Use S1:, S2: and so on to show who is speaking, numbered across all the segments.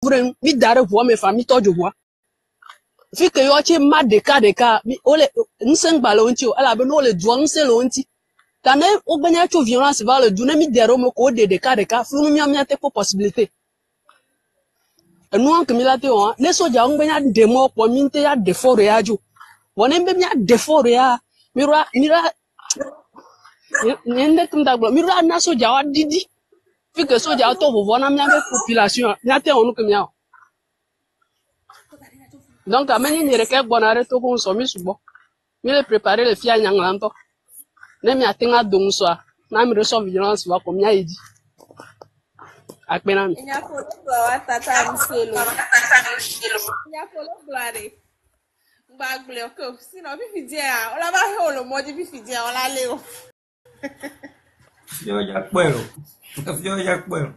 S1: kuren mi dare voix me famille tojo voix fi que yo che ma de ka mi ole nsen balonti o ala be no le duan se lonti tane o benya cho violence va le dune mi dere mo ko de ka flu mi amia te po possibilité enu que mi la te o les soja on benya de mo po mi te ya de foro ya jo wonen be mi ya de foro ya mira nyende kumda glo mira na soja wa didi fi que soja to vo na mi ave population ya te onu que mi donc ameni ni reke bonare to ko so mi subo mi le préparer le fia nyang lanto ne mi atenga dong so na mi reso vigilance wa ko mi aidi akpena mi
S2: Nya polo gwa tata mselo. Nya polo glare. Ngba gble ko sino bi fi je a. Ola ba he olo moji bi fi je ola le o.
S3: Yo ya puedo. Yo ya puedo.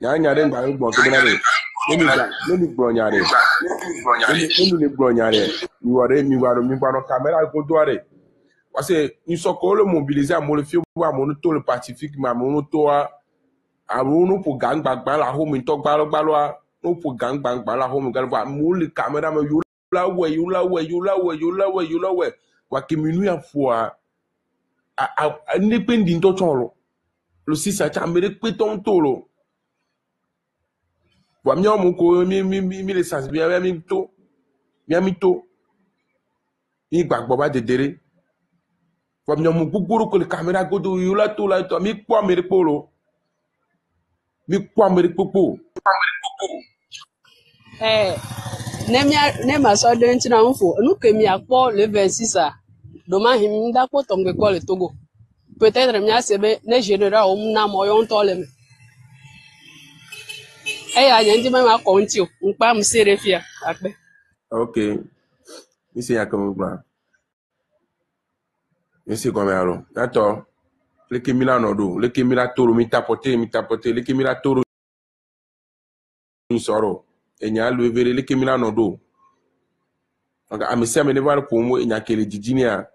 S4: Nyare ngba ngbo ke na re. Let me bro nyare. Let me bro nyare. Mi waro mi baro camera ko doare. Parce que ils sont quand le mobiliser à mon le fio à mon to le pacifique ma mon to a mon pour gang bagba la home to gbalo no pour gang bagba la home gal ba mo le camera me you la we wa ke minu ya fois a ne pendi to cholo lo si sa cha mere pe ton tolo wa mi mo ko mi le sans bien mi to mi gbagbo ba dedere wa mi mo guguru ko le camera godo you la to mi kwa mere polo mi kwa mere popo
S1: ne ma so de ntina mfo nu que mi akpo le 26 a do ma him nda ko tombe ko le Togo peut-être mi asebe ne général o na mo yon to le me e ya nyendi ma ko nti o npa m sere fia akpe
S4: ok mi se ya como bra mi se como aro dato le que mila no do le que mila toro mi tapote le que mila toro ni soro e nya lu vere le que mila no do donc ami se me ne va pour mo e nya kele dijinia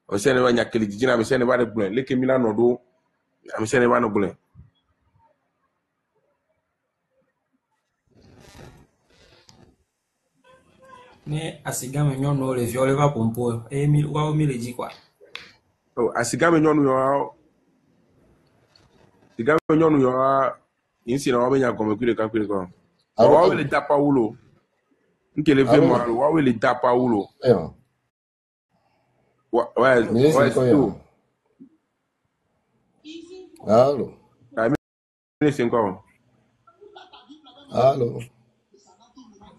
S4: o se ne va nya kele dijinia mi se ne va de blanc le que mila no do ami se ne va no blanc
S3: Ni asigame nyono le viole va pompo. E mi wa mi le di quoi.
S4: oh asiga me nyonu yo insi na wa me nya como kure kan kure ko wa we le tapa wulo nkele ve mo wa we le tapa wulo wa sto
S5: Allo.
S4: mi le 5
S5: Allo.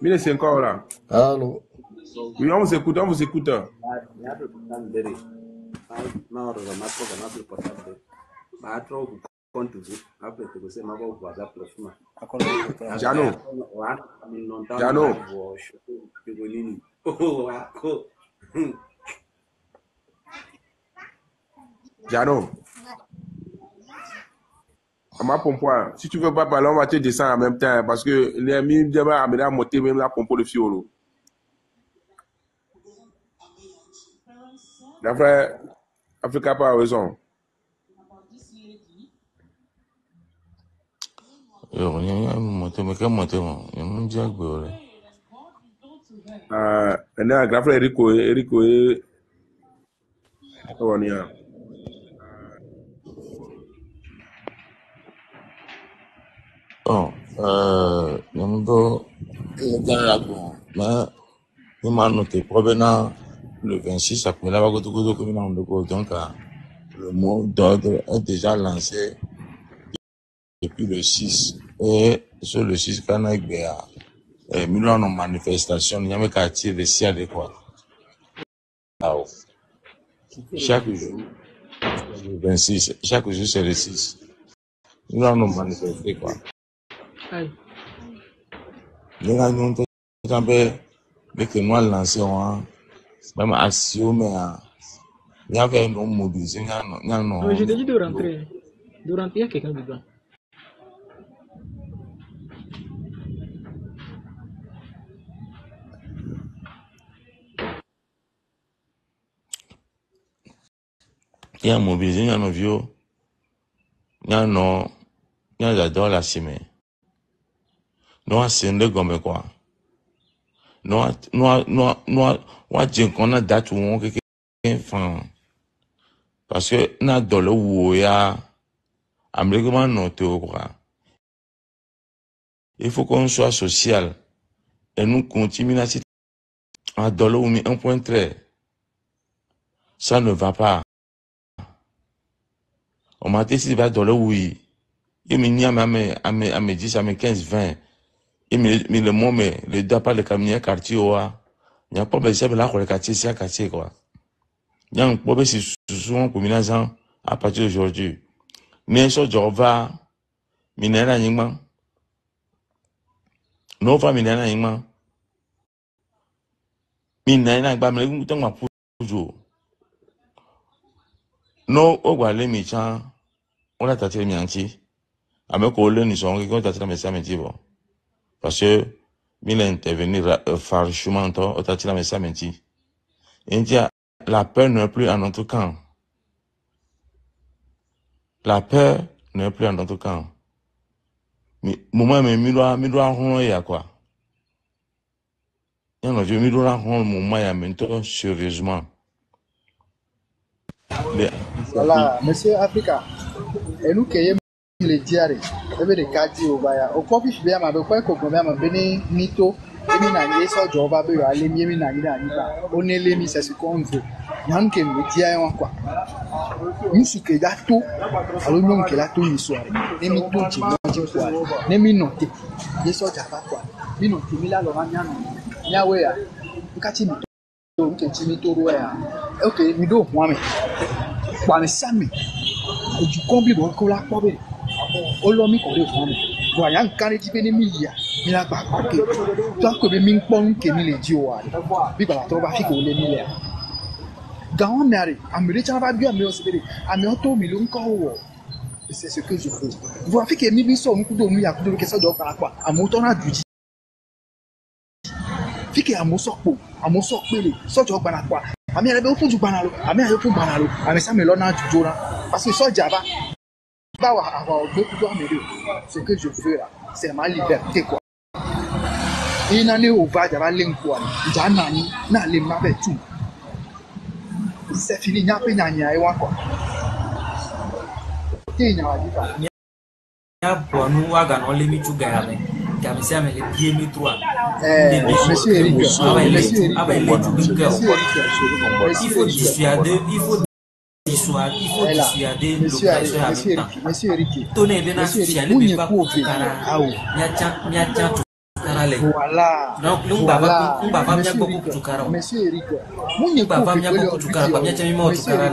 S4: mi le 5 là
S5: Allo.
S4: oui on vous écoute Jano à ma pompe, si tu veux pas parler, on va te descendre en même temps parce que les amis viennent à monter même la pompe de fiolo. D'après Africa pas raison.
S6: Yo, monte, me quer monter, mano. Eu não digo agora.
S4: Né, grave Erico on y a.
S6: Bon, eu não tô. Eu quero lá com. Mas, eu mano, te provenant le 26, ça peut là-bas, comme il a donc, le mot d'ordre est déjà lancé depuis le 6. Et sur le 6, quand on a eu millions de manifestations, il y a un quartier de si adéquat. Chaque jour, le 26, chaque jour c'est le 6. Nous allons nous manifester quoi. Nous allons nous avec nous lancer même action, mais il y avait nos mobilisés.
S7: Je t'ai dit de rentrer. De rentrer, il y a quelqu'un dedans.
S6: Il y a mobilisé, il y a nos vieux, il y a nos, il y a j'adore la semaine. Nous, c'est un gomme quoi. Nous, qu'on a date où on quelqu'un, parce que, n'a dans le où il y a, américain noté quoi. Il faut qu'on soit social. Et nous continuons à dollar ou un point trait. Ça ne va pas. On m'a dit si va dollar oui. Il me dit à mes 10, à mes 15, 20. Il me le mot, mais le doigt pas le camion quartier oua. Il n'y a pas besoin de là pour le quartier, c'est un quartier quoi. Il y a un problème si souvent pour mes gens à partir d'aujourd'hui. Mais ça, je vais, minera n'imman. Non, pas minera n'imman. Minera n'imman, mais nous t'en pour toujours. Non, au gars les méchants, on a tâté mianti. Avec qu'on ils sont qui ont tâté la messages bon. Parce que, il a intervenu farouchement, au tâté la messages. Il dit, la peur n'est plus en notre camp. La peur n'est plus en notre camp. Mais, moment, mais, mi doit ronron ya quoi. Il y a un vieux, mi doit ronron moment ya maintenant, sérieusement.
S5: Voilà, monsieur Africa. Et nous qui sommes les diarrhées, les quartiers au Baya, au coffee bien ma quoi qu'on a bene nito, et mina yeso joba be aller mi mina ina ina. On est les mis c'est ce qu'on veut. Nan ke me dia en quoi. Musu ke dato, alors non ke dato ni soirée. Ne mi to ti mo ti quoi. Ne mi note. Yeso jaba quoi. Mi note mi la lo ma nya no. Nya we ya. Nkati mi to nke ti mi to ro ya. Okay, mi do mo ame. Kwa me sami. Du comble bon ko la po be. O lo mi ko re fun mi. Wa yan kan ti be ni mi ya. Mi la pa pa ke. To ko be mi pon ke mi le ji o wa. Bi ba to ba fi ko le mi le. Gaon mari, amiri cha va bien me osibere. Ami oto mi lo nko wo. C'est ce que je fais. Vous avez que mi bi so mu kudo mu ya kudo ke so do pa pa. Amoto na duji. Fike amosopo, amosopele, so jo gba na pa. Ami ele be o fun ju gba na lo. Ami ayo fun gba na lo. Ami sa me lo na jujo na. Parce que so java. Ba wa avoir deux coups d'amérique. Ce que je fais là, c'est ma liberté quoi. Et n'allez au va java l'enquoi. Janani na le ma betu. C'est fini nya pe nya nya e wa quoi. Ti nya wa di fa.
S3: Ya bonu waga no lemi chuga ya me. Kamisi ame le pied mi trois.
S5: Monsieur Eric,
S3: il faut dissuader,
S5: Monsieur Eric.
S3: Tonne bena fiale bi pa kara. Nya karale.
S5: Voilà.
S3: Donc nous baba nya beaucoup tukara.
S5: Monsieur Eric. Munye
S3: baba nya beaucoup tukara, ba nya chami mo tukara.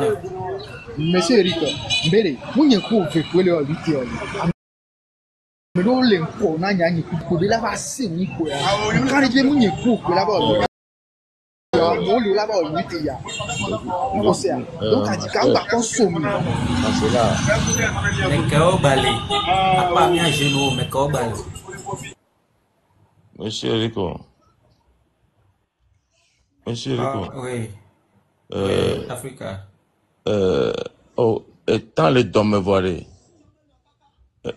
S5: Monsieur Eric, mbere, munye ko fekwele o liti o. Me do le nko na nya nyi ko be la ba se ni ko ya. Kan je munye ko la ba o. Mo le la ba o liti ya. Mo se ya. Donc a di ka ba ko so mi.
S6: C'est là.
S3: Me kao balé. Apa mia genou me kao balé.
S6: Monsieur Rico. Monsieur Rico.
S3: Oui. Africa.
S6: Tant les dons me voiraient.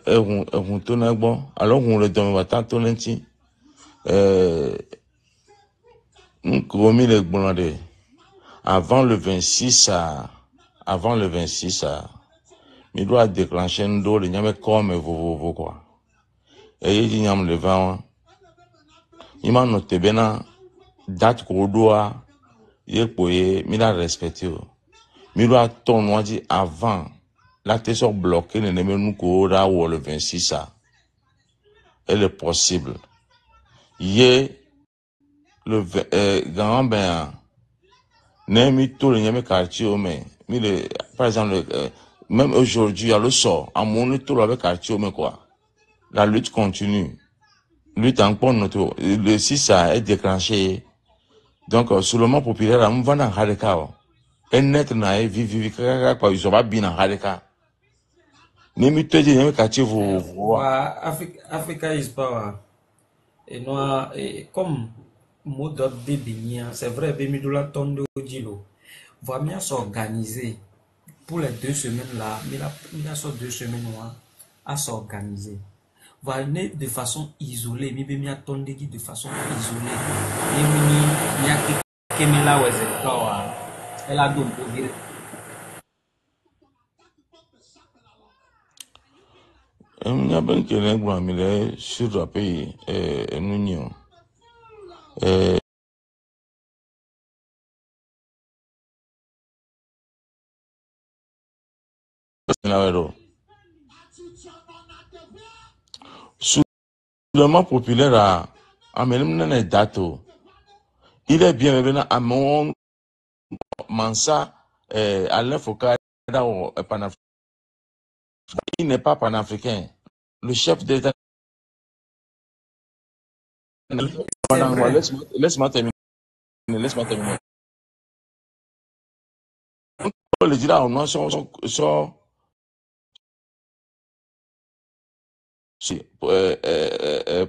S6: On tourne bon. Alors on le donne, on va tant tourner ici. Nous commis les blondés. Avant le 26 il doit déclencher une dose, il n'y a pas comme vous quoi. Et il y a le vent. Il m'a noté bien, date qu'on doit, il peut y respecter. Mais doit tourner dit avant, la tête bloquée, ne nous ou le 26 elle est possible. Hier, le grand ben, n'aime tout le quartier, mais par exemple, même aujourd'hui, à le sort, à mon tour avec quartier, mais quoi. La lutte continue. Lutte encore notre, le 6 est déclenché. Donc, sur le moment populaire, on va dans Hareka. Et net na vivi quoi, ils sont pas bien dans Hareka. N'aime tout le quartier, vous.
S3: Africa is power. Et nous, comme mot d'ordre de Bénia, c'est vrai, Bémidoula Tondo Djilo, va bien s'organiser. pour les 2 semaines là, il a sur 2 semaines à s'organiser. Venez de façon isolée, mi a tondegi de façon isolée. Mi a kemela wezekawa. Elle a donc dire.
S6: Il y a bien quelqu'un qui m'a mis sur le pays, une union. Soudainement populaire à amener date. Il est bien venu à mon Mansa, Alain Foucault, panafricain. Il n'est pas panafricain. Le chef d'État. Laisse-moi terminer. Laisse-moi terminer. Le dire au nom sur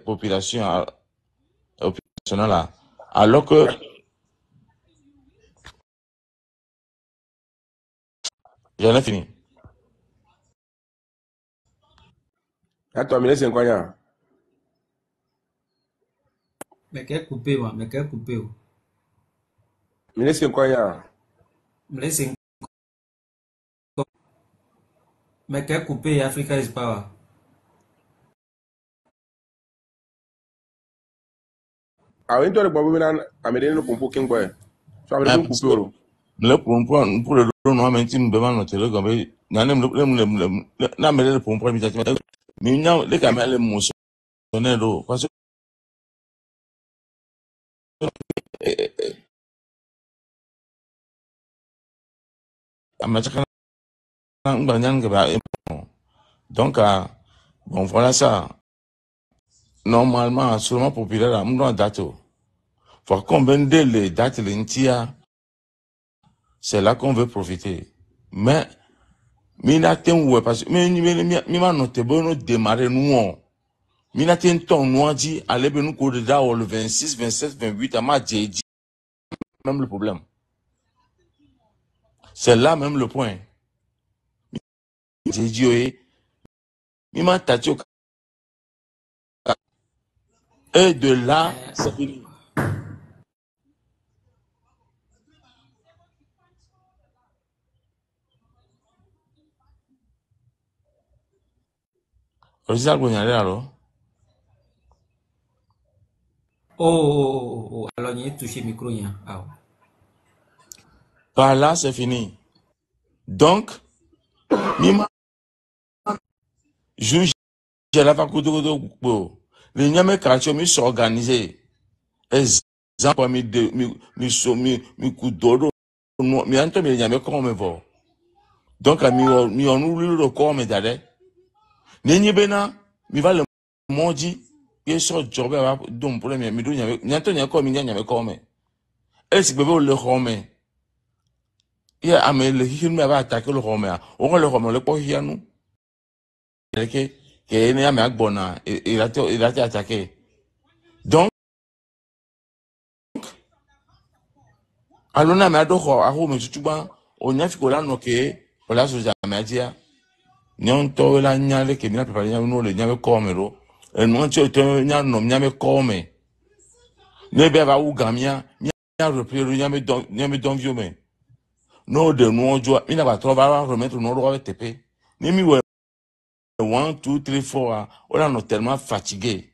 S6: population là, alors que j'en ai fini.
S4: Attends, mais laisse quoi?
S3: Mais qu'est coupé, moi, mais qu'est coupé.
S4: Mais laisse quoi?
S3: Mais qu'est coupé, Africa is power.
S4: Ah oui, toi, le problème, à me donner le compo qui est quoi? Tu as besoin de couper.
S6: Le pour le nom, mais tu me demandes notre le gomme. N'aime le pour immédiatement. Mais non, les caméras les mousses. Parce que donc, bon, voilà ça. Normalement, seulement populaire, à mon date. Faut qu'on vende les dates, c'est là qu'on veut profiter. Mais, parce que, m'a noté, bon, démarrer, nous, Minatin ton noir dit, allez, ben nous courir le 26, 27, 28, à ma dit, même le problème. C'est là même le point. J'ai dit, oui, m'a tâté et de là, c'est fini. Alors.
S3: Oh, alors il y a touché le micro.
S6: Par là, c'est fini. Donc, Mima, juge, j'ai la faculté de les Niamey Karacho, mi s'organiser. Exemple, mi kudoro, mi anto mi Niamey comme vous. Donc, mi on ouvre le corps, mais d'aller. Nenye bena, mi va le mondi, et sur job, donc, pour les mi do Niamey, nianto Niamey comme. Est-ce que vous le remet? Il y a le film va attaquer le Romain. On va le Romain, le pas hier nous. Que il y a un bon il a été attaqué. Donc, alors on a mis à dos à Rome, tu vois, on a fait que là, nous que, on l'a sur la média. Nous to la nyale que nous préparé nous le nyame comme ro. Et nous tu te nyame comme. Ne be va ou gamia, nya repris le nyame don vieux mais. Non de nous joie, il n'a pas trop va remettre nos droits TP. Ni mi 1, 2, 3, 4, on a tellement fatigué.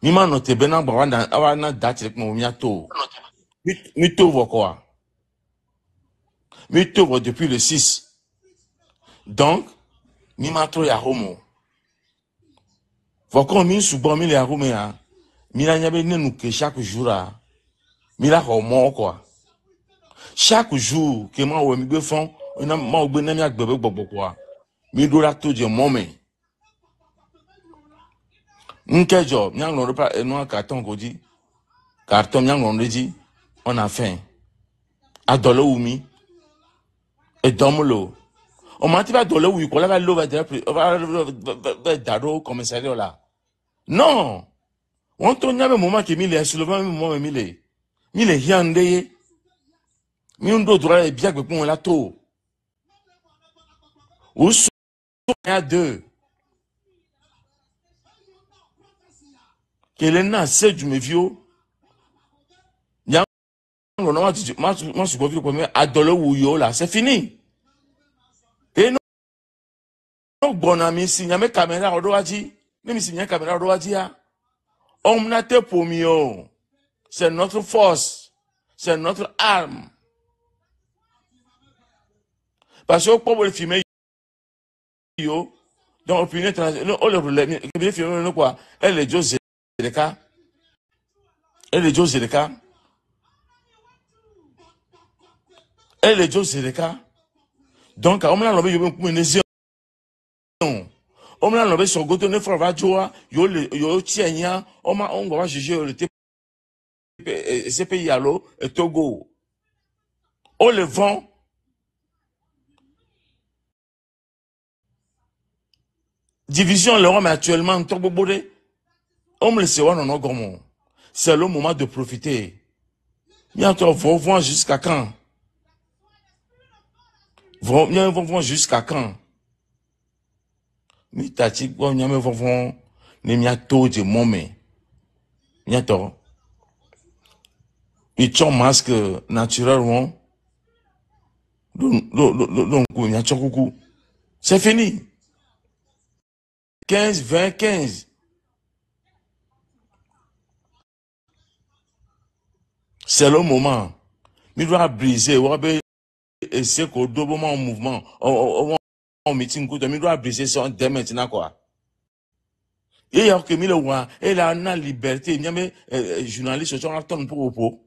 S6: Mima noté benan bawana date avec mon miato. Mi t'ouvre quoi? Mi t'ouvre depuis le 6. Donc, mima trop ya homo. Faut qu'on mi souvent mi ya homo ya. Mi la nyabe ne nous que chaque jour là. Mi la homo quoi. Chaque jour que moi ou mi be fond, on a ma ou be na mi agbebe gbogbo quoi. Mi do la to je momé. Nkejo, mi an pas no carton ko di. Carton mi an dit on a faim. Adolo oumi. Et domolo. On m'a dit pas de l'eau, qu'on va l'eau, va d'ado commissariat là. Non! On tourne un moment qui mille, soulevant un moment mille. Mille yandé. Mi undo droit et bien que pour la tour. Ou sont à deux. Qu'elle est née, c'est du mévio. Y'a moi, je suis convaincu que Adolo ou yo là, c'est fini. Et non, bon ami, si y a mes caméras au doigt dit, même si y a caméra au doigt dit, on n'a pas pour mieux. C'est notre force. C'est notre arme. Parce que pour le filmer, yo, dans l'opinion internationale, on le problème, le film, quoi, elle est José de cas. Elle est José de cas. Elle est José de cas. Donc, on m'a l'envoyé pour une lésion. On m'a l'envoyé sur Goto, ne fera pas joie, yo tiens, on va juger le CPI Allo et Togo. On le vend. Division le Rome actuellement en Togo Bodé. On me le sait, non, non, c'est le moment de profiter. Bientôt, vont voir jusqu'à quand? Vont voir jusqu'à quand? Mi tati, bon, nyame vont voir, ne mia to de momé. Bientôt. Ils ont masque naturellement. Donc, c'est fini. 15, 20, 15. C'est le moment. Il doit briser. Et c'est qu'au deux moments en mouvement, en meeting, il doit briser ça dès maintenant, quoi. Et il y a que mille fois, et là, on a liberté. Il y a des journalistes qui ont attendu pour repos.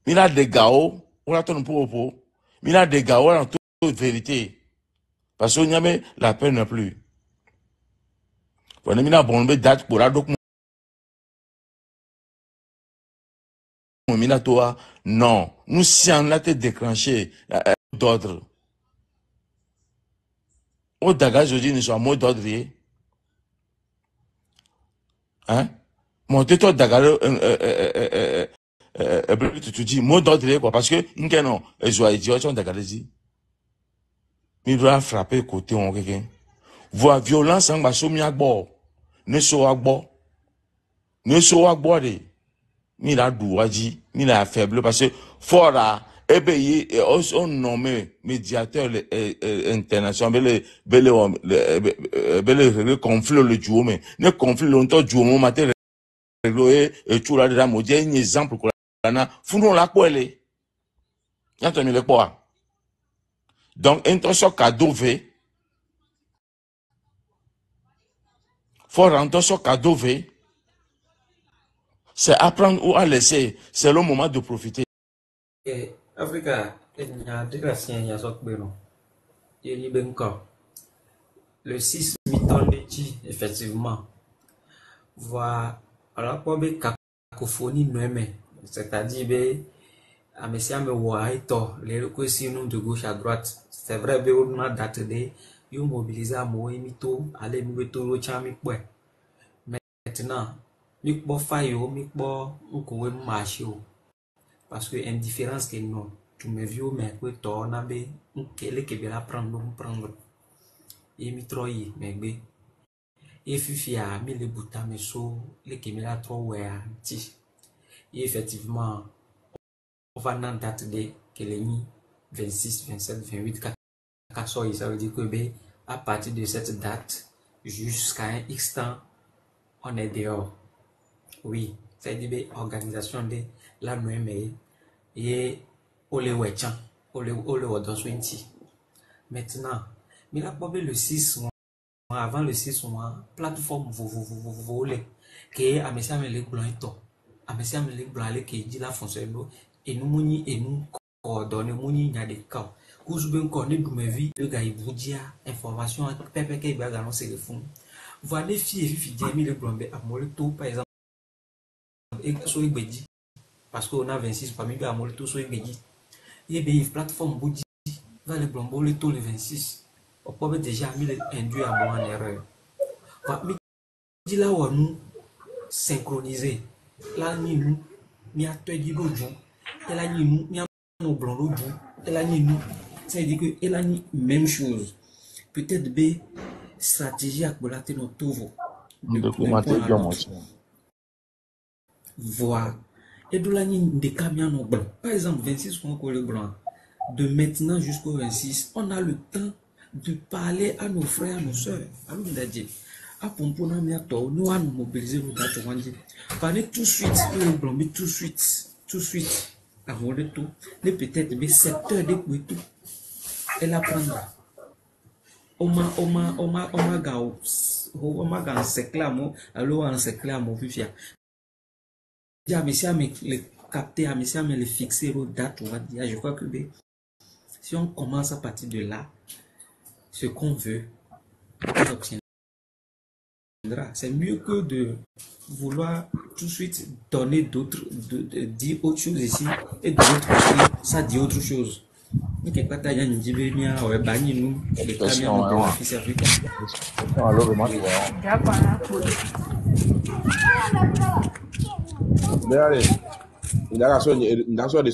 S6: Il a des gars, on attend pour repos. Il a des gars, on a toute vérité. Parce qu'il y a la peine non plus. On a mis la bonne date pour la document. Non, nous sommes là déclenché d'ordre. Au Daga, je dis, nous sommes mot d'ordre. Hein? Montez-toi Daga, tu dis mot d'ordre, quoi, parce que, non, je vais dire, on Daga, dit. Il doit frapper côté, on quelqu'un. Voir violence, on va soumis à bord. Ne soit à bord. Ne soit à bord. Il a droit dit, il a faible parce que fort là, et bien, on nommé médiateur international, le conflit le duo, mais le conflit longtemps duo, mon matin, et tout là, déjà, il y a un exemple pour la founon la quoi elle est. Il y a entendu le quoi. Donc, intention cadeau V. Fort intention cadeau V. C'est apprendre ou à laisser. C'est le moment de profiter.
S3: Africa, il y a deux graciens, il y a d'autres bénons. Il y a encore. Le 6 mi-temps de Chi, effectivement. Voilà, alors, pour les cacophonie, c'est-à-dire, à messia me voit et tort, les recours de gauche à droite. C'est vrai, on a daté de, ils mobilisé à moi et mito, aller me retourner au chami. Maintenant, mi po fayo, mi po ukowe marché. Parce que indifférence que non, tu me vieux, mais que toi, on a bé, quel est que bien prendre. Et mi troye, mais bé. Et fifia, mi le bouta, me so, les qui me la trop, ouais, ti. Et effectivement, on va dans date de qu'elle est 26, 27, 28, 4, ça veut dire que bé, à partir de cette date, jusqu'à un X temps, on est dehors. Oui, c'est-à-dire organisation de la nommée et ole wechan, ole odoswenti. Maintenant, mais la probé le 6 mois, avant le 6 mois, plateforme volé, que a messia me le blanc to, a messia me le blanc le qui dit la fonctionne et nous moni et nous coordonner moni nya de cas. Vous ben connaître de ma vie, le gars il vous dit information pépé qui va annoncer le fond. Voilà les filles Jamie le blanc à Molito par exemple. Et so igbeji parce qu'on a 26 parmi à Molito so igbeji. Et bien plateforme Boudi va le blanc le taux le 26. On peut déjà mis induit à moi en erreur. Va mi dit là où nous synchroniser. Là nous mi a te dit l'autre jour. Et là nous au blanc au bout. Elle a ni nous. Ça veut dire que elle a ni même chose. Peut-être B stratégie à collater notre tovo.
S6: Ndo
S3: D'un
S6: kuma te
S3: point à
S6: gyo
S3: l'autre.
S6: mon.
S3: Voir. Et de la ligne des camions au blanc. Par exemple, 26 qu'on le blanc. De maintenant jusqu'au 26, on a le temps de parler à nos frères, à nos soeurs. À nous d'adjet. À Pompona Miato, nous allons mobiliser nos dates. Parler tout de suite, le blanc, mais tout de suite. Tout de suite. Avant de tout. Mais peut-être, mais 7 heures de tout. Elle apprendra. Oma ga seclamo, alors en seclamo, vivia. Déjà, monsieur, mais le capter, monsieur, mais le fixer aux dates, on va dire, je crois que si on commence à partir de là, ce qu'on veut, on obtiendra. C'est mieux que de vouloir tout de suite donner d'autres, dire autre chose ici, et de l'autre côté, ça dit autre chose. Mais quelque part, il y a une dibémia, ouais, banni nous, les camions de l'office africain.
S6: Alors, moi, tu vois.
S4: Mais allez, il a raison de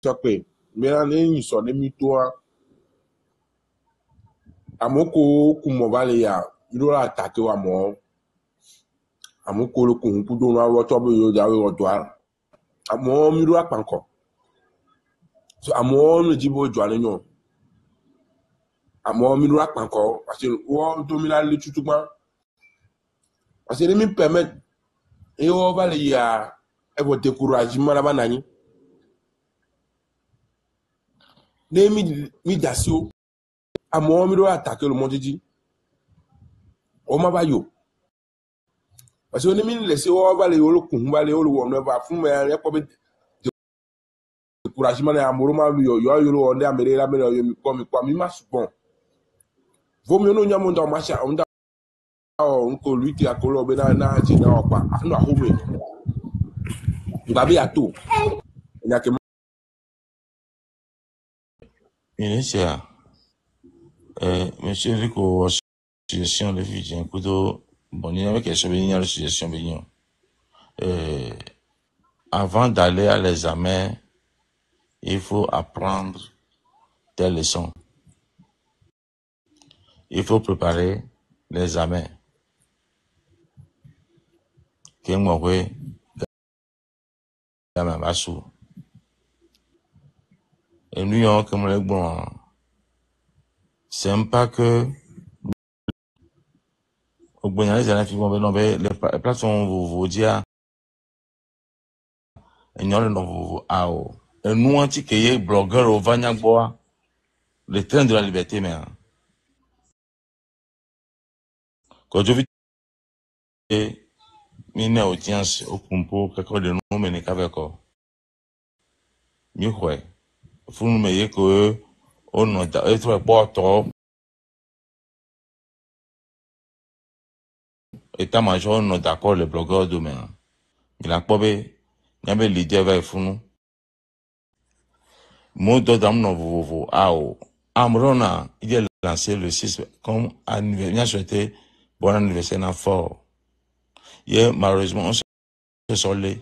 S4: choquer. Mais allez, il sort de mitois. Amoko kumobale ya, il doit attaquer à moi. Amoko le kumpu do na woto be yo jawe wotoa. Amo mi doit pas encore. So amo me jibo joale nyo. Amo mi doit pas encore parce que o to mi la le tutuma. Parce que me permettre et on va les ya et votre découragement là banani. Ne mi dasio. Amo mi doit attaquer le monde dit. O ma ba yo. Parce que on mi laisser o va les yo kumba le yo won ba fun me ya ko be découragement na amoro ma yo yo on amere la mere yo comme quoi mi ma bon. Vaut mieux nous nyamo ndo macha onda onko lui qui a colo be na ti na opa no ahome. Ngabe ya to. Nya ke
S6: Initia, monsieur Rico, situation de vie, un coup de, bon, il y avait quelque chose, il y a une situation, avant d'aller à l'examen, il faut apprendre des leçons. Il faut préparer l'examen. Qu'est-ce que gamin bassou. Et nous, on comme les bons, c'est pas que, au bon, les élèves, les plateformes vous dire, et nous, vous, et nous, anti que blogueur au Vanyagboa, le train de la liberté, mais, quand je vis, mine audience au kumpo, quelque de nous, mais n'est qu'avec eux. Mieux quoi. Faut nous mettre que, on a, être pas trop, état-major, on est d'accord, les blogueurs demain. Il a pas bé, il y a des leaders vers nous. Moi, d'homme, non, vous, Amrona, il a lancé le 6 comme anniversaire, il a souhaité bon anniversaire dans fort. Hier, malheureusement, on se solé.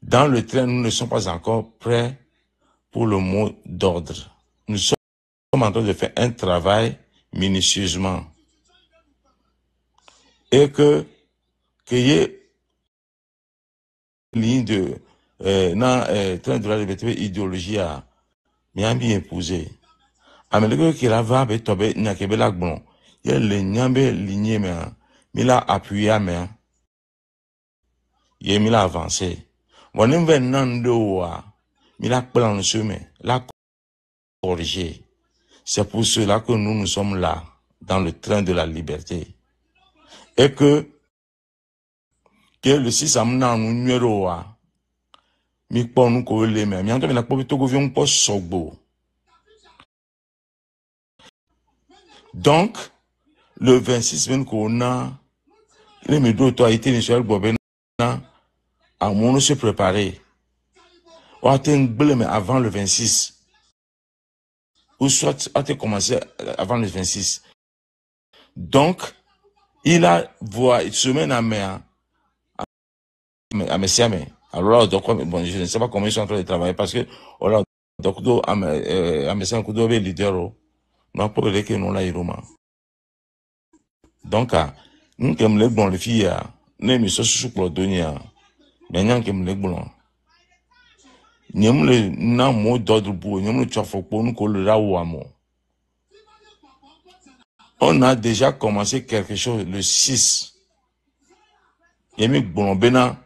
S6: Dans le train, nous ne sommes pas encore prêts pour le mot d'ordre. Nous sommes en train de faire un travail minutieusement. Et qu'il y ait une ligne de, train de la liberté, idéologie à, bien épousé. Amérique qui la va avec toi, n'a que bel bon. Il y a les nyambe ligné, mais il a appuyé, mais il a mis avancé. Bon, il va n'en il a plan le chemin, l'a corrigé. C'est pour cela que nous sommes là, dans le train de la liberté. Et que le 6 amena nous numéro a, mi pon nous ko le mais, mi anto mi la po to govion po sogbo. Donc, le 26 ben qu'on a, les médias autorités nationales bobena, à mon se préparer. Ou à mais avant le 26. Ou soit à commencé avant le 26. Donc, il a voix semaine à mes Alors là, donc, bon, je ne sais pas comment ils sont en train de travailler parce que, voilà, donc, à mes 5 coups de leader, non, pour les que nous là, donc, nous, comme les bons, les filles, nous, mais ça, c'est pour le donner, mais nous, comme les bons, nous, les, non, mot d'ordre pour, nous, les chauffeurs pour nous, qu'on le là ou à moi. On a déjà commencé quelque chose le 6. Yemi Bolobena,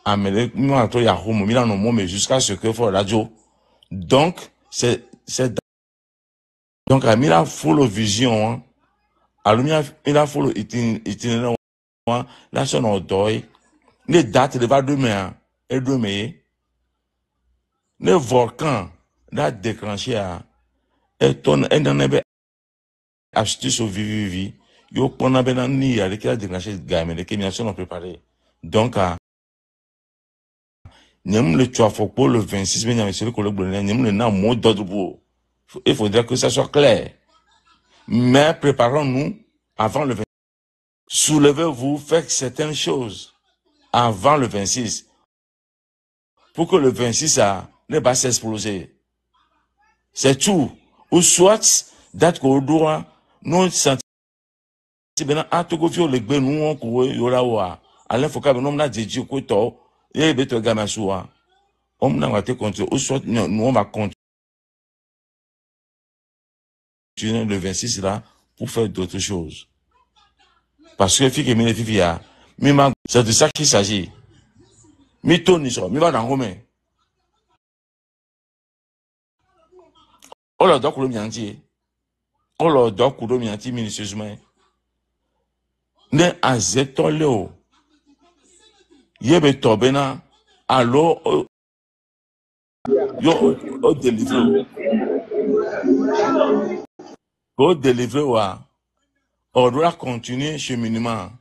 S6: Amele, mais jusqu'à ce que faut radio. Donc, donc, Amila follow vision, Alumia, il a follow itinéraire, là, son odoi, les dates de va demain, et demain, le volcan, là, déclenché, et ton, et n'en avait astuce au vivi, yo, pendant ben, ni, avec la déclenché, gamme, les kémiations ont préparé. Donc, nous le pour le 26 mai, nous le mot d'ordre pour. Il faudrait que ça soit clair. Mais préparons-nous avant le 26. Soulevez-vous, faites certaines choses avant le 26. Pour que le 26 ne pas s'exploser. C'est tout. Ou soit, date qu'on doit, nous sentir, bien, à tout confio, les gars, nous, on court, yola, wa. Alain Foucault, nous, on a dit, quoi, toi, et beto gamin soua. On n'a pas été contre, ou soit, nous, on va continuer le 26 là, pour faire d'autres choses. Parce que, fille, c'est de ça qu'il s'agit. Mi toni so, mi va dans Romain. On leur doit couler mianti. On leur doit couler mianti minutieusement. Ne azeto leo. Yebe tobena. Alors, yo, au délivré. Au délivré, wa. On doit continuer cheminement.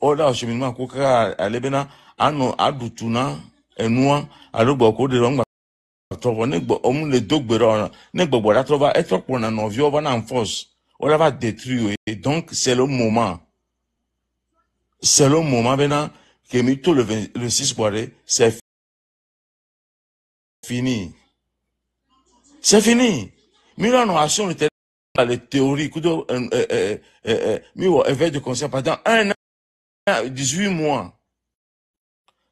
S6: On doit cheminement, koka, alebena, ano, adutuna, enua, alo boko de longa. Le dogbera, ne bobola trova être pour un novio va en force. On la va détruire. Et donc, c'est le moment. C'est le moment maintenant que Mito le 6 boiré, c'est fini. C'est fini. Milan a son les théories, éveil de conscience pendant 1 an, 18 mois.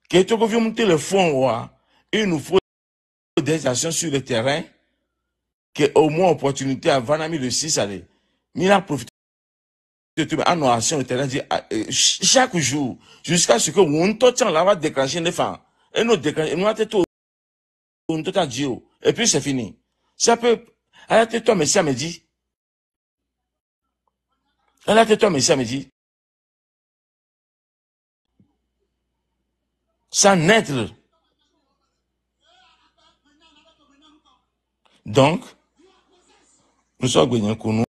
S6: Que tu peux monter le fond, il nous faut des actions sur le terrain, que au moins opportunité avant le 6 aller. Milan profite en action le terrain chaque jour, jusqu'à ce que on tient là va déclencher les femmes. Et nous déclencher, nous attendons on tout dit, et puis c'est fini. Ça peut, elle a toi, mais ça me dit. Elle a toi, mais ça me dit. Sans naître. Donc, nous sommes gagnés pour nous.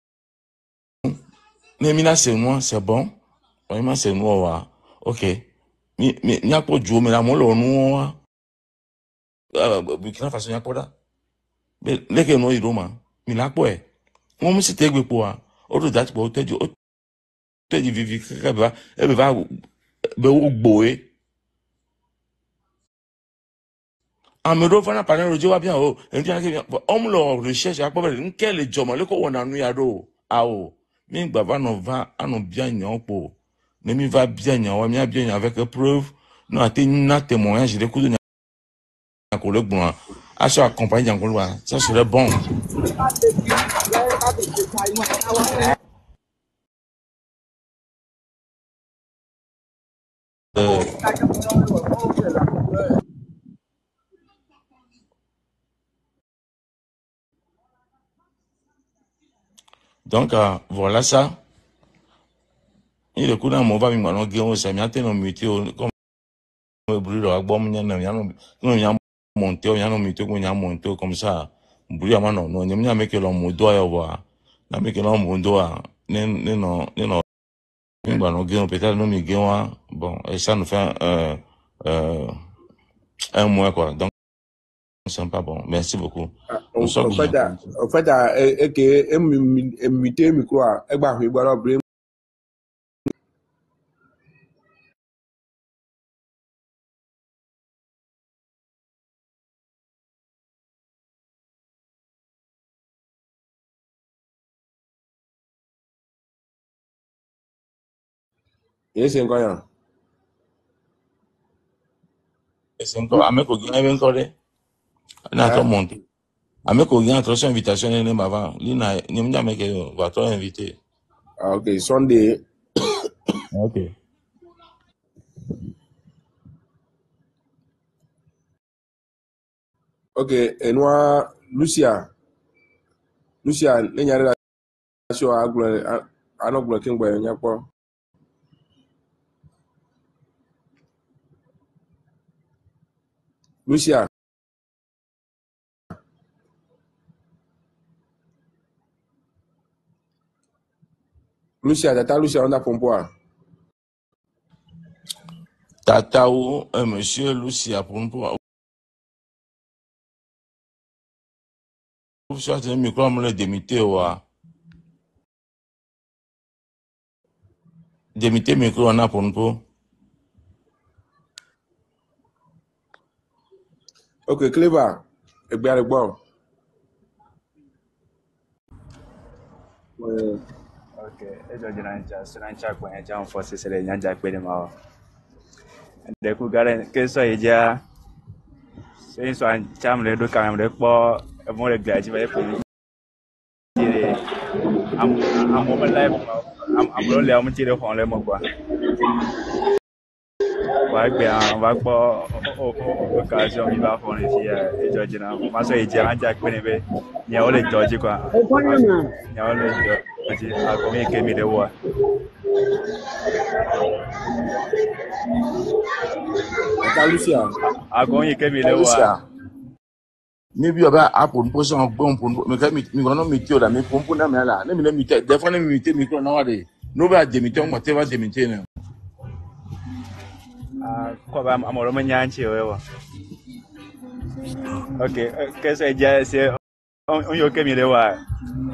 S6: Mais c'est moi, c'est bon. Vraiment, c'est nous, ok. Mais, il n'y a pas de jour, mais là, moi, nous, Burkina Faso, il n'y a pas là. Mais, les que nous, ils ont, mais là, quoi, on me s'est égré pour, autre date, pour, te dit, vivi, elle va, boé. En me revenant par le Dieu, bien, on me recherche, à quoi, quel job, le on a nu à l'eau, mais, va, à nos bien, pour, mais, mi va bien, on a bien, avec preuve, nous, à témoignage, j'ai des coups de collègue, bon, à se accompagner en couloir, ça serait bon. Donc, voilà ça. Il est coup d'un mauvais moment, on s'est mis à tenir muté, comme le bruit de la bombe, on a monté, on a monté comme ça. Bruit à non, non, il y a que l'on me doit avoir. Il y a que l'on me doit, non, peut-être, non, bon, et ça nous fait, un mois, quoi. Donc, c'est pas bon. Merci beaucoup.
S4: En fait, muté micro, Et c'est quoi?
S6: C'est encore, avec au gain, avec encore, n'a pas
S4: Hein?
S6: monté. Avec au gain, trop invitation, n'est pas avant. L'ina, n'y a jamais que, va trop invité.
S4: Ah, ok, Sunday.
S6: Ok.
S4: Ok, et nous, Lucia, il y a une relation à nos bloquings, il n'y a pas. Lucia, tata Lucia, on a pour moi.
S6: Tata ou, monsieur Lucia, pour nous, pour soit un micro, on le démité, ouah. Démité micro, on a pour nous.
S4: Ok, Clever, et bien le bon.
S8: Ok, ejo jinanja sunancha kwenye jam force sele nyanja kweli mao. De ku gare ke so ija se so an cham le do kan le po mo le gaji ba pe dire am mo live am lo le am tire fon le mo kwa. Wa gbe an wa po occasion mi ba fon ici ejo jina ma so ija anja kweli be ni o le joji kwa. Ni o le joji a ko mi ke mi de wa.
S4: Tata Lucia,
S8: A ko mi ke mi de wa.
S6: Lucia. Maybe about Apple post on bomb, me gonna meet you, me pump na me la. Let me meet, definitely meet me nowadays. Nobody demite, whatever demite.
S8: Kwa ba amoro manyanchi wewe. Okay, kesa eja se onyo kemi le wa.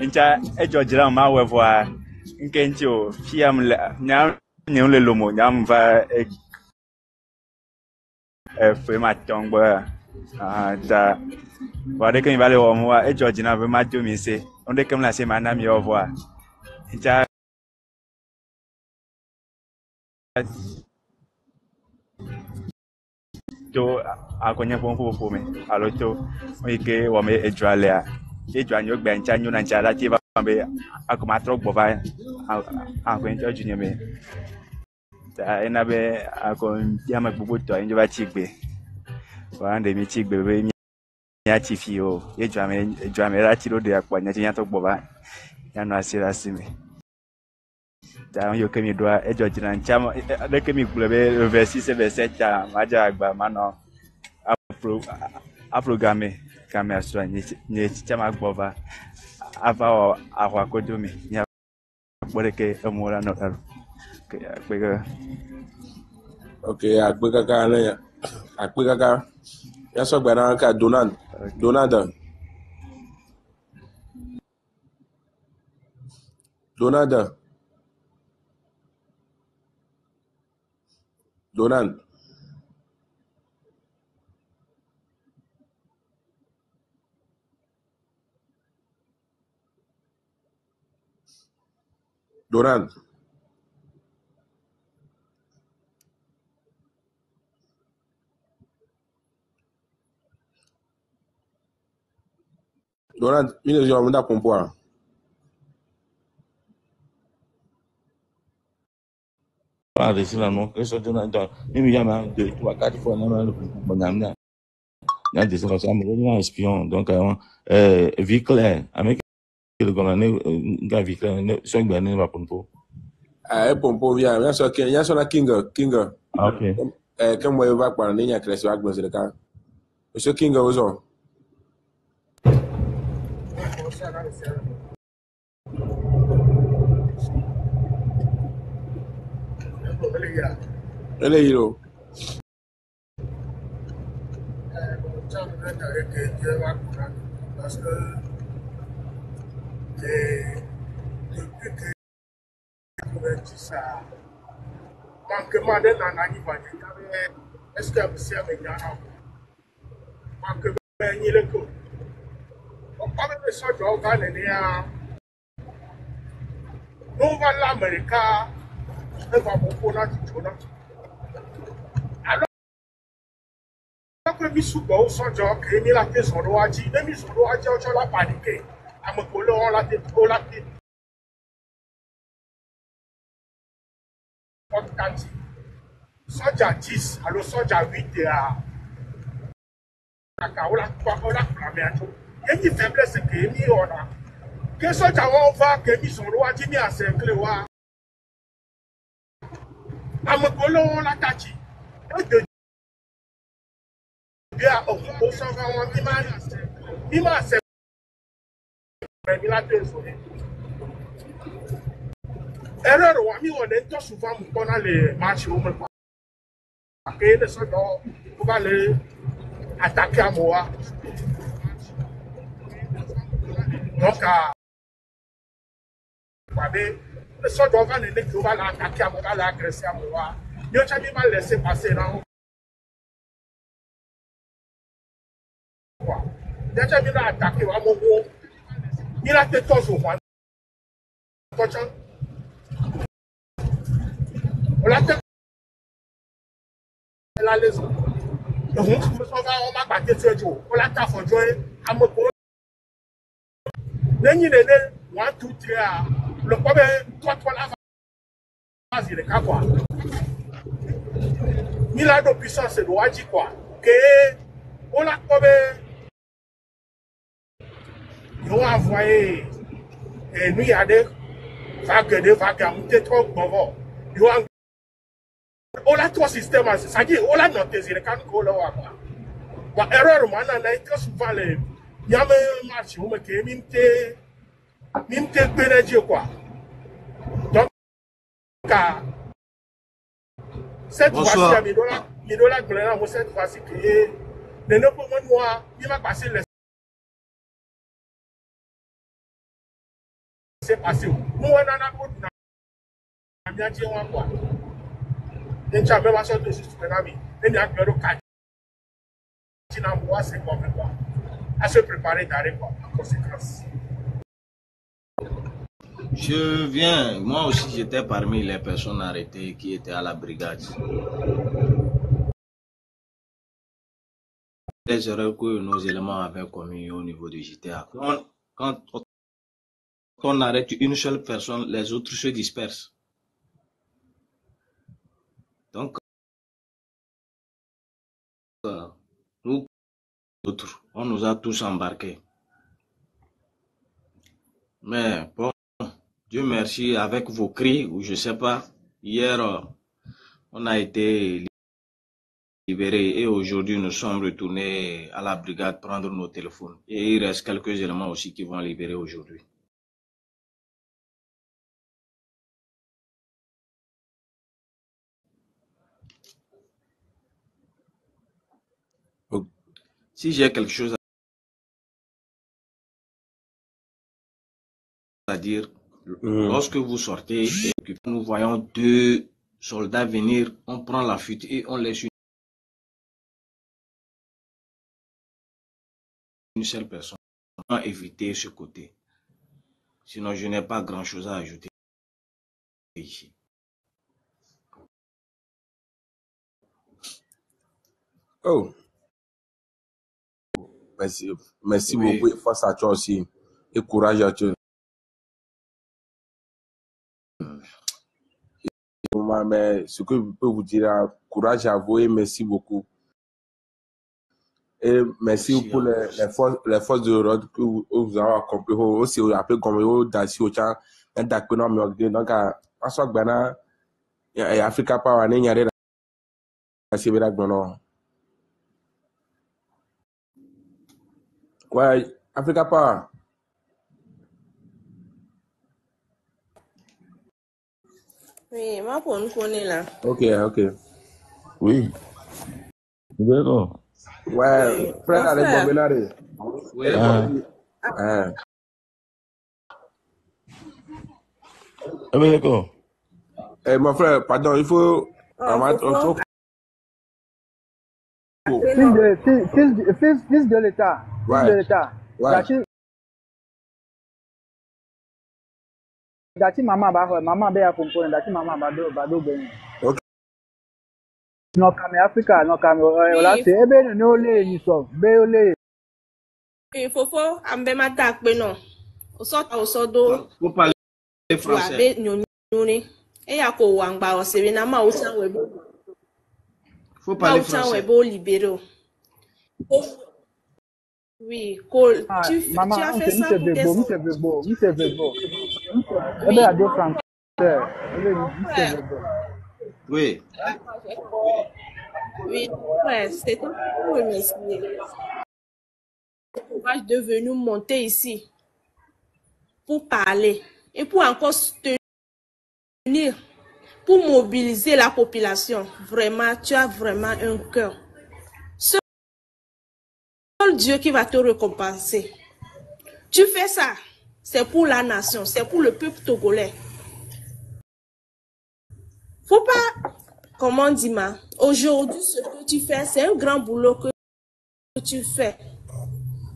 S8: Ncha ejo jira ma wevo a nke nchi o fiam la nyam nyam le lomo nyam va fe ma tongbo da wa de kemi vale wo mo wa ejo jina be ma jo mi se onde kemi la se ma na mi ovo a ncha to akonya pompo me alo to oike wo me ejo ale a ejo anyo gba ncha nyu na ncha la ti ba be akoma tro gbo ba akonya ejo me ena be akon yama gbogbo to enjo ba chigbe wa nde mi chigbe be mi ati fi o ejo ame ra ti lo de apo nya ti yan to gbo ba ya no asira simi ta yo kemi do ejo jina ncha de kemi gbo be verse 6 verse 7 ma ja agba ma no programme kame asura ni chama gbo ba ava o akwa kodo mi nya gbore ke omora no ke
S4: ok, Akpekaka, ya so gbana ka Donald, mine yo munda pompoa.
S6: Pas de cela non, que ça donne dans. Même il y a 2, 3, 4 fois, on a il y a des choses comme ça, mais un espion. Donc, vie claire, avec le colonel, gars, vie claire, son gars n'est pas pour.
S4: Ah, pompo via, ya so na King.
S6: Ok.
S4: Quand moi va par ninya cresce wa gbon se ka. Monsieur King ozo. Ele hiro.
S9: Manquement de nani va est-ce que vous savez bien manquement ni le ko on parle de ça do ga ne ya no va l'Amérique Elle va beaucoup là, tu vois. Alors que Missou Bo, son job, il a fait son droit, il a mis son droit, il a paniqué. À me coller, on l'a fait, on l'a fait. Soja 10, alors soja 8 à Ola Flaméato. Il y a une faiblesse que nous avons. Que soja on va, que nous sommes loin, Jimmy a cerclé. À me coller, on l'a tachi. Et de bien, au sang, on m'a cerclé. Il a téléphoné. Erreur, on est tout souvent qu'on a les matchs au même. Et les soldats, on va les attaquer à moi. Donc, les soldats vont les attaquer à moi, va l'agresser à moi. Ils ont laissé passer là. Déjà, il a attaqué à moi. Il a été toujours. On l'a fait. La leçon. On va battre ce jour. On l'a fait jouer à mon tour. L'année 1, 2, 3. Le problème, 3 la phase, il est quoi. Il a de puissance, c'est doit dire quoi. Que on a trouvé. Ils ont envoyé. Et nous, il y a des vagues, on était trop bon. Ils ont on a trois systèmes, c'est-à-dire on a noté les canaux qu'on a. Erreur, moi, on a été souvent les. Il y a un marché où je m'imte pénétrer quoi. Donc, cette fois-ci, il doit la glaire, cette fois-ci, ne pas moi, il va passer les. C'est passé. Nous, on en a beaucoup. On a dit, on quoi. Et tu as même achèté de ce ami. Et il y a un peu c'est comme quoi. À se préparer d'arrêt quoi, en conséquence.
S10: Je viens, moi aussi j'étais parmi les personnes arrêtées qui étaient à la brigade. Les erreurs que nos éléments avaient commis au niveau du JTA. Quand on arrête une seule personne, les autres se dispersent. Donc, nous, autres, on nous a tous embarqués. Mais bon, Dieu merci, avec vos cris, ou je sais pas, hier, on a été libérés et aujourd'hui, nous sommes retournés à la brigade prendre nos téléphones. Et il reste quelques éléments aussi qui vont libérer aujourd'hui. Si j'ai quelque chose à dire, lorsque vous sortez et que nous voyons 2 soldats venir, on prend la fuite et on laisse une seule personne. On va éviter ce côté. Sinon, je n'ai pas grand-chose à ajouter ici.
S4: Oh. Merci
S10: Oui.
S4: beaucoup face à toi aussi. Et courage à toi. Mais ce que je peux vous dire, courage à vous et merci beaucoup. Et merci pour les forces de l'ordre que vous avez accompli. Aussi, après, comme vous d'assis au champ, d'accord, mais donc, à ce moment-là, Africa Power, il y a des ouais, Africa Power.
S2: Oui, ma pour nous connaît là.
S4: Ok.
S6: Oui. D'accord.
S4: Ouais, frère, allez, bon, venez.
S10: Oui.
S6: D'accord.
S4: Mon frère, pardon, il faut.
S5: Fils de l'État.
S4: Ouais.
S5: Fils de l'État.
S4: Ouais.
S5: Dati mama be ya comprendre dati mama bado ben.
S4: Ok.
S5: No kame Africa no kame ola
S2: Oui,
S5: se ebe no le ni so be ole.
S2: il faut ambe matak be non. Au sodo
S10: Faut parler
S2: wa
S10: français.
S2: be nyoni. E ya ko wangba o se na ma o chan we bo.
S10: Faut
S2: Ma
S10: parler
S2: o chan we
S10: français.
S2: bo libéro. Oui, Cole,
S5: Ah,
S2: tu
S5: mama
S2: as
S5: on
S2: fait ça pour tes
S5: mi
S2: enfants.
S5: se bebo. Ebe
S2: Oui.
S5: ya do français. Ebe mi se
S2: Ouais.
S5: bebo.
S10: Oui.
S2: Oui, ouais, c'était pour remercier. Moi, je suis devenu monter ici pour parler et pour encore soutenir, pour mobiliser la population. Vraiment, tu as vraiment un cœur. Seul Dieu qui va te récompenser. Tu fais ça, c'est pour la nation, c'est pour le peuple togolais. Faut pas, comment on dit, aujourd'hui, ce que tu fais, c'est un grand boulot que tu fais.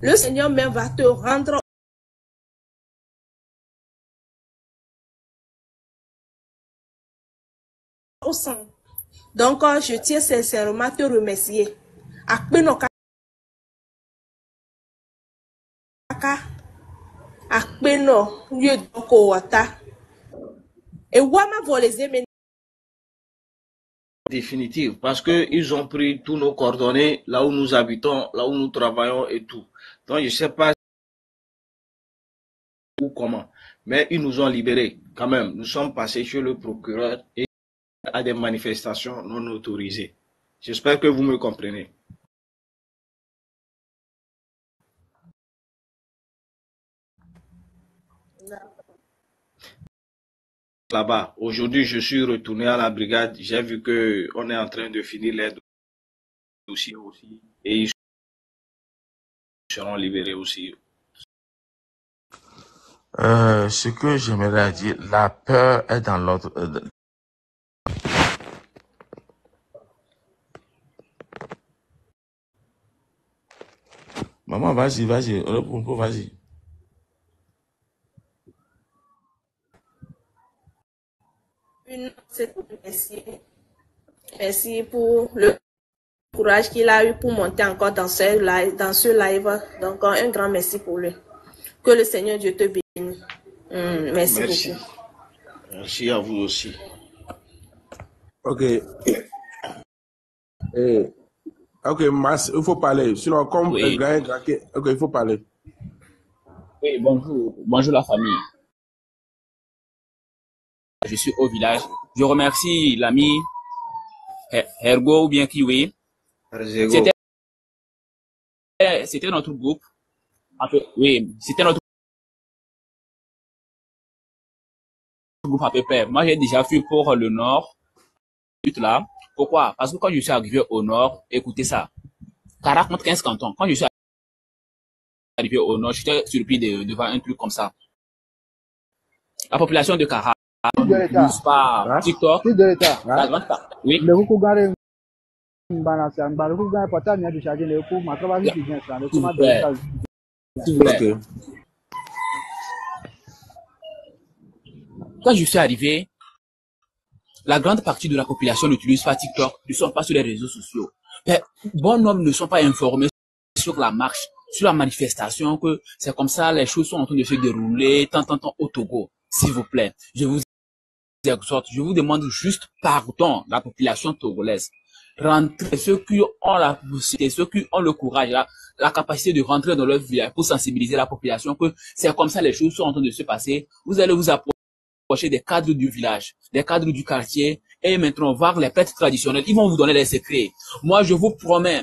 S2: Le Seigneur même va te rendre au sang. Donc, je tiens sincèrement à te remercier. Akpeno kaka, akpeno lieu doko wata. Et wama voleze men.
S10: Définitive. Parce que ils ont pris tous nos coordonnées, là où nous habitons, là où nous travaillons et tout. Donc, je sais pas où, comment. Mais ils nous ont libérés. Quand même, nous sommes passés chez le procureur et à des manifestations non autorisées. J'espère que vous me comprenez. Là-bas. Aujourd'hui, je suis retourné à la brigade. J'ai vu que on est en train de finir les dossiers aussi. Et ils seront libérés aussi.
S6: Ce que j'aimerais dire, la peur est dans l'autre. Maman, vas-y, vas-y.
S2: Merci pour le courage qu'il a eu pour monter encore dans ce live. Donc, un grand merci pour lui. Que le Seigneur Dieu te bénisse. Merci beaucoup.
S10: Merci à vous aussi.
S4: Ok. Ok, il faut parler. Sinon, comme
S11: Oui.
S4: Ok, il faut parler.
S11: Oui, bonjour la famille. Je suis au village. Je remercie l'ami Ergo ou bien Kiwi. C'était notre groupe. En fait, oui, c'était notre groupe à peu près. Moi, j'ai déjà fui pour le nord. Là. Pourquoi? Parce que quand je suis arrivé au nord, écoutez ça. Carac compte 15 cantons. Quand je suis arrivé au nord, j'étais surpris devant un truc comme ça. La population de Carac n'utilise pas TikTok.
S5: Fils de l'État.
S11: La grande part. Oui.
S5: Le coup gare balance, le coup gare portable de charger le coup, ma travail qui vient ça. Le coup ma de
S11: S'il vous plaît. Quand je suis arrivé, la grande partie de la population n'utilise pas TikTok, ne sont pas sur les réseaux sociaux. Mais bon nombre ne sont pas informés sur la marche, sur la manifestation, que c'est comme ça, les choses sont en train de se dérouler, tant au Togo. S'il vous plaît, je vous exhorte, je vous demande juste pardon, la population togolaise. Rentrez, ceux qui ont la possibilité, ceux qui ont le courage, la capacité de rentrer dans leur village pour sensibiliser la population que c'est comme ça les choses sont en train de se passer. Vous allez vous approcher des cadres du village, des cadres du quartier, et maintenant voir les prêtres traditionnels. Ils vont vous donner les secrets. Moi, je vous promets,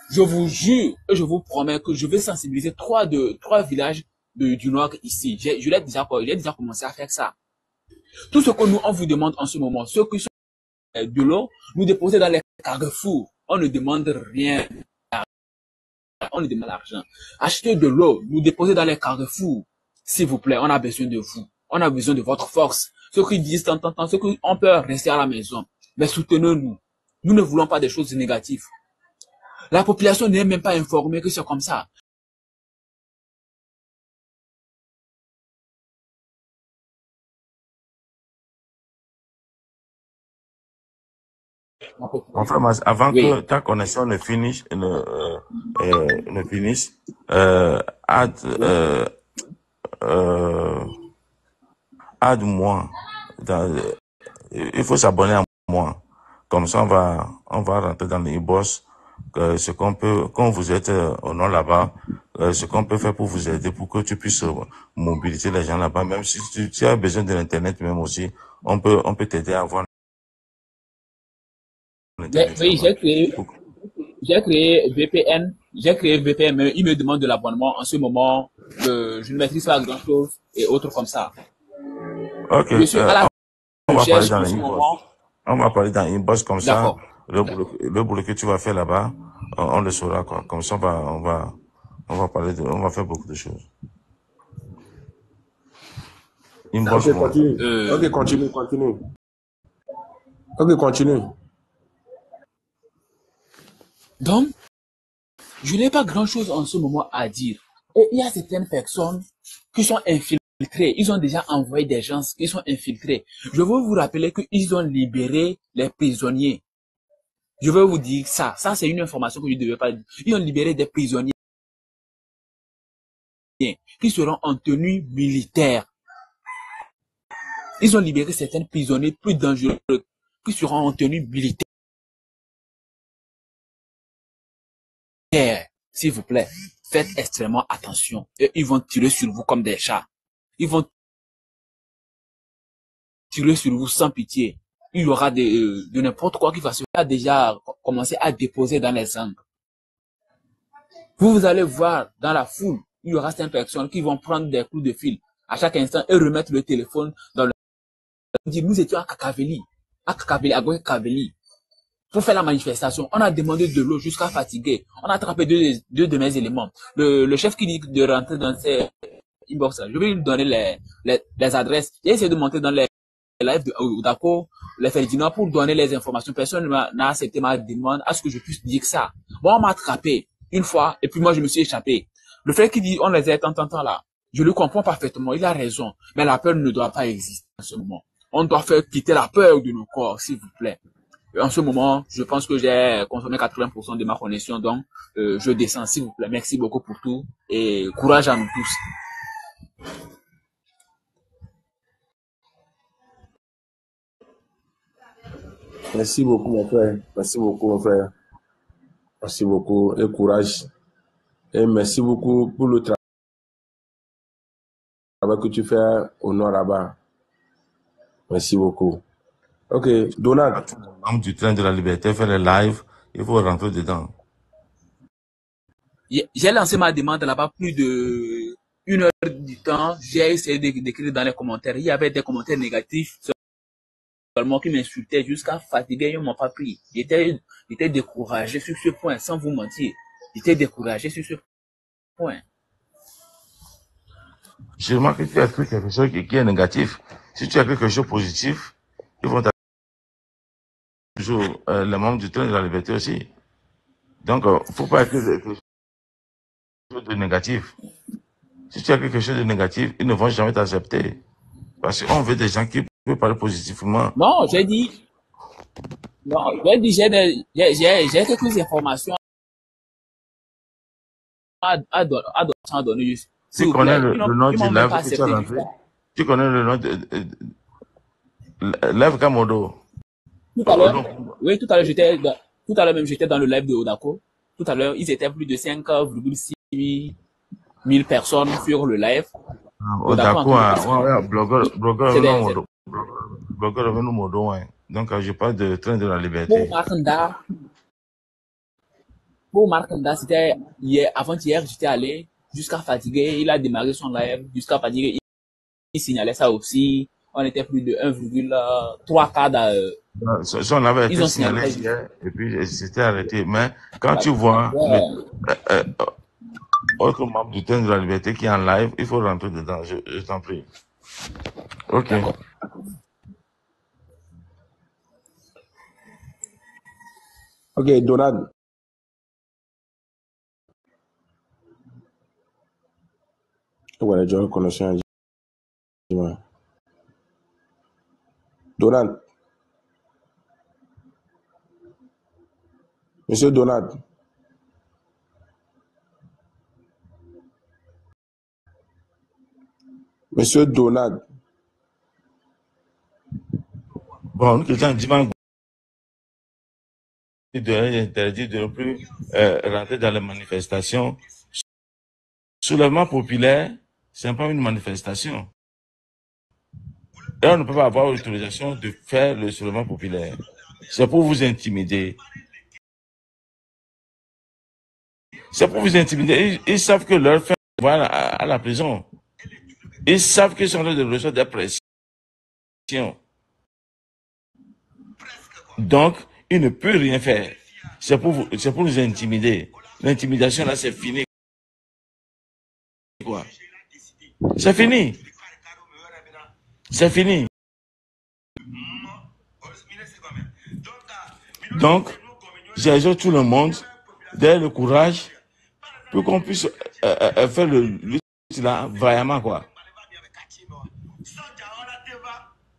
S11: je vous jure, et je vous promets que je vais sensibiliser trois villages du nord ici. Je l'ai déjà commencé à faire ça. Tout ce que nous, on vous demande en ce moment, ceux qui sont de l'eau, nous déposer dans les carrefours. On ne demande rien. On ne demande l'argent. Achetez de l'eau, nous déposer dans les carrefours. S'il vous plaît, on a besoin de vous. On a besoin de votre force. Ceux qui disent tant, ceux qui ont peur, rester à la maison. Mais soutenez-nous. Nous ne voulons pas des choses négatives. La population n'est même pas informée que c'est comme ça.
S6: Mon frère, avant
S11: Oui.
S6: que ta connexion ne finisse, ne finisse, aide-moi. Il faut s'abonner à moi. Comme ça, on va rentrer dans les boss. Ce qu'on peut, quand vous êtes au nord là-bas, ce qu'on peut faire pour vous aider, pour que tu puisses mobiliser les gens là-bas, même si tu as besoin de l'internet, même aussi, on peut t'aider à avoir l'internet
S11: Oui,
S6: là-bas.
S11: J'ai créé VPN, mais il me demande de l'abonnement. En ce moment, je ne maîtrise pas grand chose et autres comme ça.
S6: Ok,
S11: Je suis à la
S6: on va parler
S11: recherche
S6: dans
S11: en
S6: les
S11: ce
S6: inbox.
S11: moment.
S6: On va parler dans inbox comme ça.
S11: D'accord.
S6: Le boulot que tu vas faire là-bas, on le saura quoi. Comme ça, on va parler on va faire beaucoup de choses. Inbox
S4: Ok,
S6: moi.
S4: continue. Ok, continue. Ok, continue.
S11: Donc, je n'ai pas grand chose en ce moment à dire. Et il y a certaines personnes qui sont infiltrées. Ils ont déjà envoyé des gens qui sont infiltrés. Je veux vous rappeler qu'ils ont libéré les prisonniers. Je veux vous dire ça. Ça, c'est une information que je ne devais pas dire. Ils ont libéré des prisonniers qui seront en tenue militaire. Ils ont libéré certains prisonniers plus dangereux qui seront en tenue militaire. S'il vous plaît, faites extrêmement attention. Et ils vont tirer sur vous comme des chats. Ils vont tirer sur vous sans pitié. Il y aura de n'importe quoi qui va se faire déjà commencer à déposer dans les angles. Vous allez voir dans la foule, il y aura certaines personnes qui vont prendre des coups de fil à chaque instant et remettre le téléphone dans le... Nous étions à Kakaveli, à Kakaveli, pour faire la manifestation. On a demandé de l'eau jusqu'à fatiguer. On a attrapé deux de mes éléments. Le chef qui dit de rentrer dans ces inbox, je vais lui donner les adresses. J'ai essayé de monter dans les lives de Udako, les Ferdinand pour donner les informations. Personne n'a accepté ma demande à ce que je puisse dire ça. Bon, on m'a attrapé une fois et puis moi je me suis échappé. Le fait qu'il dit on les a tant là, je le comprends parfaitement, il a raison. Mais la peur ne doit pas exister en ce moment. On doit faire quitter la peur de nos corps, s'il vous plaît. En ce moment, je pense que j'ai consommé 80% de ma connexion, donc je descends, s'il vous plaît. Merci beaucoup pour tout et courage à nous tous.
S4: Merci beaucoup, mon frère. Merci beaucoup, mon frère. Merci beaucoup et courage. Et merci beaucoup pour le travail que tu fais au nord là-bas. Merci beaucoup. Ok, Donald.
S6: Membre du train de la liberté fait le live, il faut rentrer dedans.
S11: J'ai lancé ma demande là-bas plus de 1 heure du temps. J'ai essayé d'écrire dans les commentaires. Il y avait des commentaires négatifs seulement qui m'insultaient jusqu'à fatiguer. Ils ne m'ont pas pris. J'étais découragé sur ce point, sans vous mentir. J'étais découragé sur ce point.
S6: Je remarque que tu as écrit quelque chose qui est négatif. Si tu as écrit quelque chose de positif, ils vont toujours les membres du train de la liberté aussi. Donc, il ne faut pas écrire quelque chose de négatif. Si tu as quelque chose de négatif, ils ne vont jamais t'accepter. Parce qu'on veut des gens qui peuvent parler positivement.
S11: Non, j'ai dit, j'ai quelques informations à donner juste.
S6: Tu connais le nom du live que tu as lancé? Tu connais le nom de Live Kamodo?
S11: Tout à l'heure, oui, tout à l'heure même, j'étais dans le live de Odako. Tout à l'heure, ils étaient plus de 5,6 000 personnes sur le live.
S6: Odako, blogueur revenu Modo, ouais. Donc, je parle de train de la liberté.
S11: Pour Markanda, c'était avant-hier, j'étais allé jusqu'à fatiguer. Il a démarré son live jusqu'à fatiguer. Il signalait ça aussi. On était plus de 1,3 quarts
S6: on avait été signalé hier et puis c'était arrêté. Mais quand tu vois autre membre du train de la liberté qui est en live, il faut rentrer dedans. Je t'en prie. Ok.
S4: Ok, Donald. Voilà, j'ai une connexion. Donald. Monsieur Donald. Monsieur Donald.
S6: Bon, nous, quelqu'un dit interdit de ne plus rentrer dans les manifestations. Soulèvement populaire, c'est pas une manifestation. Et on ne peut pas avoir l'autorisation de faire le soulèvement populaire. C'est pour vous intimider. C'est pour vous intimider. Ils savent que leur fin va à la prison. Ils savent qu'ils sont en train de recevoir des pressions. Donc, ils ne peuvent rien faire. C'est pour vous intimider. L'intimidation, là, c'est fini. Quoi? C'est fini. C'est fini. Donc, j'ajoute tout le monde d'avoir le courage pour qu'on puisse faire le lutte là vraiment, quoi.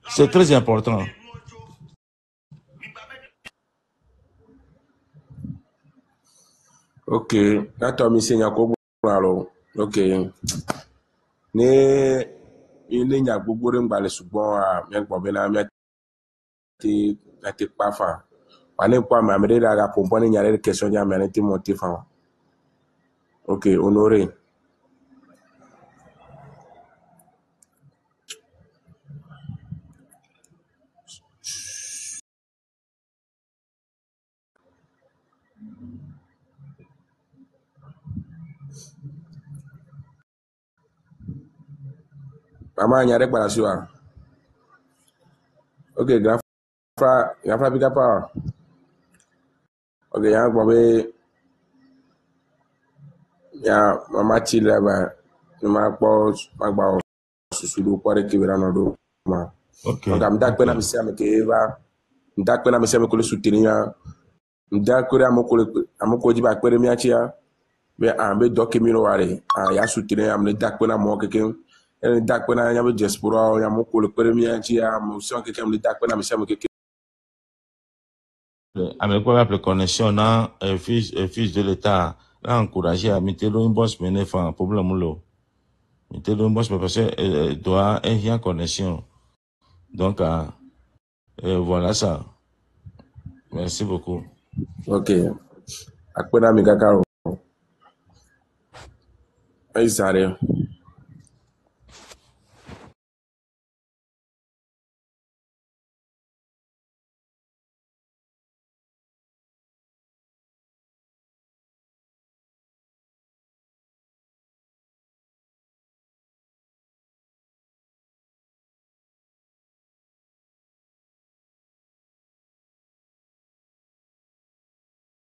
S6: C'est très important.
S4: Ok, attends, monsieur Nyako, alors, ok. Ne nya gbogbo de ngba le sugbon a me gbo be na me ti pa fa. Wa ne po ma me de ga pompo ne nya de question nya me ne ti monter fa. Ok, honoré. Mama nya de gbara si wa. Ok, grand frère big up. Ok, ya gbo be ya mama ti le ba ma gba susu do ko de ki be na no do ma.
S6: Ok.
S4: Donc am dak pe na mi se am ke va ndak pe na mi se me ko le soutenir ndak ko amoko ji ba pe mi a chi ya be am be do ke mi no ware ya soutenir am le dak pe na mo ke dak pe na ya be diaspora ya mo ko le pe mi a chi ya mo so ke am le dak pe na mi se me ke
S6: Avec quoi la connexion dans fils de l'État là encourager à mettre une bosse mener faire un problème là. Mettre une bosse parce que doit y a connexion. Donc voilà ça. Merci beaucoup.
S4: Ok. Akpena mi kakao. Ay sare.